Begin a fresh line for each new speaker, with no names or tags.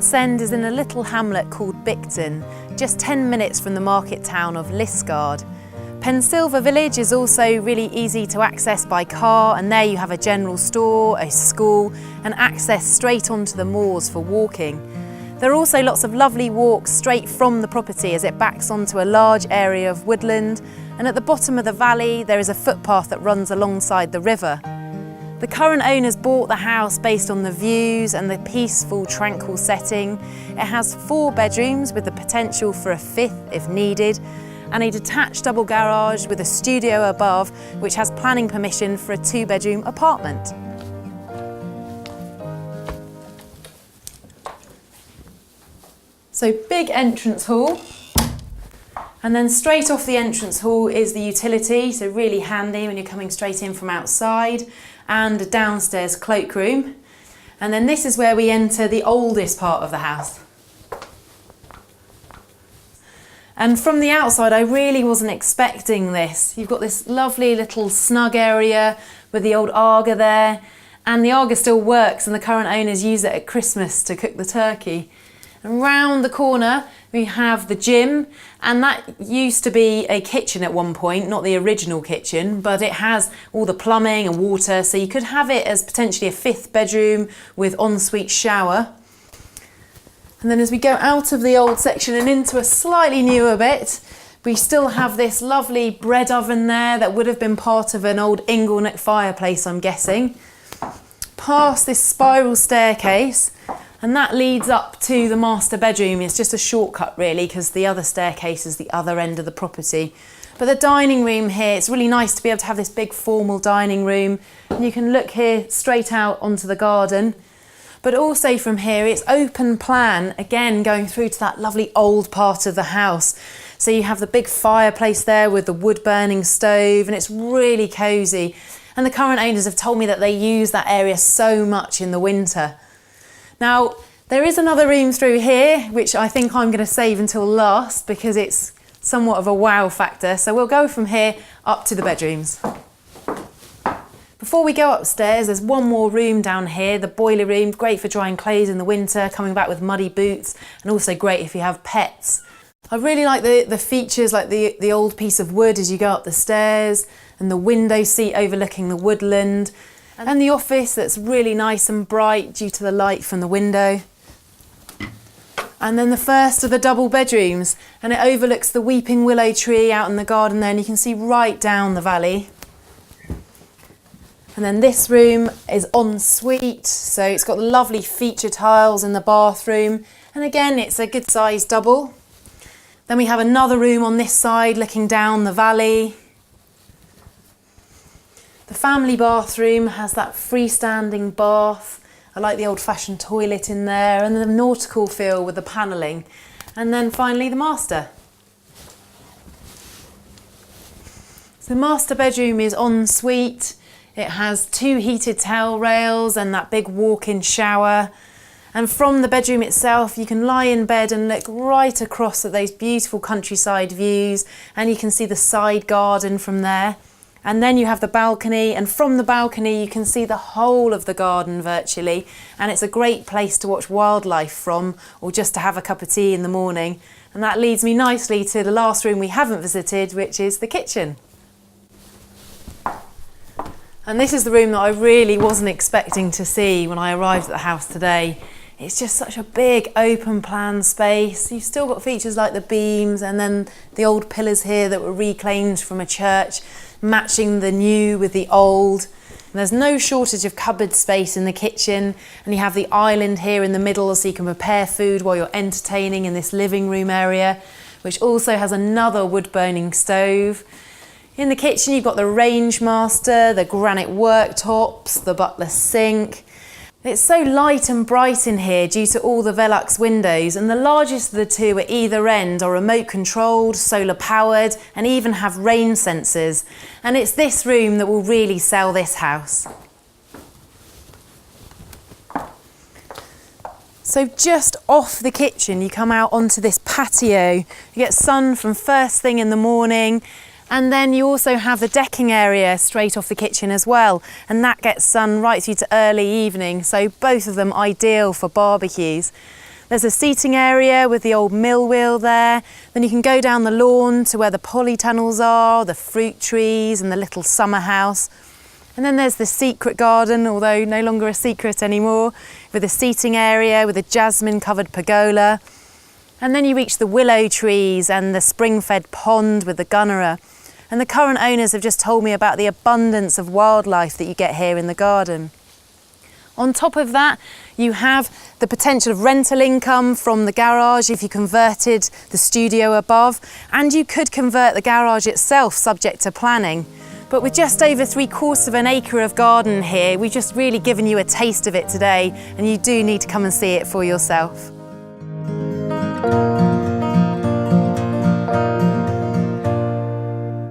South's End is in a little hamlet called Bicton, just 10 minutes from the market town of Liskeard. Pensilver village is also really easy to access by car, and there you have a general store, a school and access straight onto the moors for walking. There are also lots of lovely walks straight from the property as it backs onto a large area of woodland, and at the bottom of the valley there is a footpath that runs alongside the river. The current owners bought the house based on the views and the peaceful, tranquil setting. It has 4 bedrooms with the potential for a 5th if needed, and a detached double garage with a studio above, which has planning permission for a 2-bedroom apartment. So big entrance hall, and then straight off the entrance hall is the utility, so really handy when you're coming straight in from outside, and a downstairs cloakroom. And then this is where we enter the oldest part of the house. And from the outside, I really wasn't expecting this. You've got this lovely little snug area with the old Aga there, and the Aga still works, and the current owners use it at Christmas to cook the turkey. And round the corner, we have the gym, and that used to be a kitchen at one point, not the original kitchen, but it has all the plumbing and water, so you could have it as potentially a 5th bedroom with ensuite shower. And then as we go out of the old section and into a slightly newer bit, we still have this lovely bread oven there that would have been part of an old inglenook fireplace, I'm guessing. Past this spiral staircase, and that leads up to the master bedroom. It's just a shortcut really, because the other staircase is the other end of the property. But the dining room here, it's really nice to be able to have this big formal dining room, and you can look here straight out onto the garden. But also from here, it's open plan, again going through to that lovely old part of the house. So you have the big fireplace there with the wood burning stove, and it's really cosy. And the current owners have told me that they use that area so much in the winter. Now, there is another room through here, which I think I'm going to save until last because it's somewhat of a wow factor. So we'll go from here up to the bedrooms. Before we go upstairs, there's one more room down here, the boiler room, great for drying clothes in the winter, coming back with muddy boots, and also great if you have pets. I really like the features, like the old piece of wood as you go up the stairs, and the window seat overlooking the woodland, and the office that's really nice and bright due to the light from the window. And then the first of the double bedrooms, and it overlooks the weeping willow tree out in the garden there, and you can see right down the valley. And then this room is en suite, so it's got lovely feature tiles in the bathroom, and again it's a good sized double. Then we have another room on this side looking down the valley. The family bathroom has that freestanding bath. I like the old-fashioned toilet in there, and the nautical feel with the panelling. And then finally the master. So the master bedroom is en suite. It has 2 heated towel rails and that big walk-in shower. And from the bedroom itself, you can lie in bed and look right across at those beautiful countryside views, and you can see the side garden from there. And then you have the balcony, and from the balcony you can see the whole of the garden virtually, and it's a great place to watch wildlife from, or just to have a cup of tea in the morning. And that leads me nicely to the last room we haven't visited, which is the kitchen. And this is the room that I really wasn't expecting to see when I arrived at the house today. It's just such a big open plan space. You've still got features like the beams and then the old pillars here that were reclaimed from a church, matching the new with the old. And there's no shortage of cupboard space in the kitchen, and you have the island here in the middle so you can prepare food while you're entertaining in this living room area, which also has another wood burning stove. In the kitchen you've got the range master, the granite worktops, the butler sink. It's so light and bright in here due to all the Velux windows, and the largest of the 2 at either end are remote controlled, solar powered, and even have rain sensors. And it's this room that will really sell this house. So just off the kitchen you come out onto this patio. You get sun from first thing in the morning. And then you also have the decking area straight off the kitchen as well, and that gets sun right through to early evening, so both of them ideal for barbecues. There's a seating area with the old mill wheel there. Then you can go down the lawn to where the polytunnels are, the fruit trees and the little summer house. And then there's the secret garden, although no longer a secret anymore, with a seating area with a jasmine-covered pergola. And then you reach the willow trees and the spring-fed pond with the gunnera. And the current owners have just told me about the abundance of wildlife that you get here in the garden. On top of that, you have the potential of rental income from the garage if you converted the studio above, and you could convert the garage itself subject to planning. But with just over 3/4 of an acre of garden here, we've just really given you a taste of it today, and you do need to come and see it for yourself.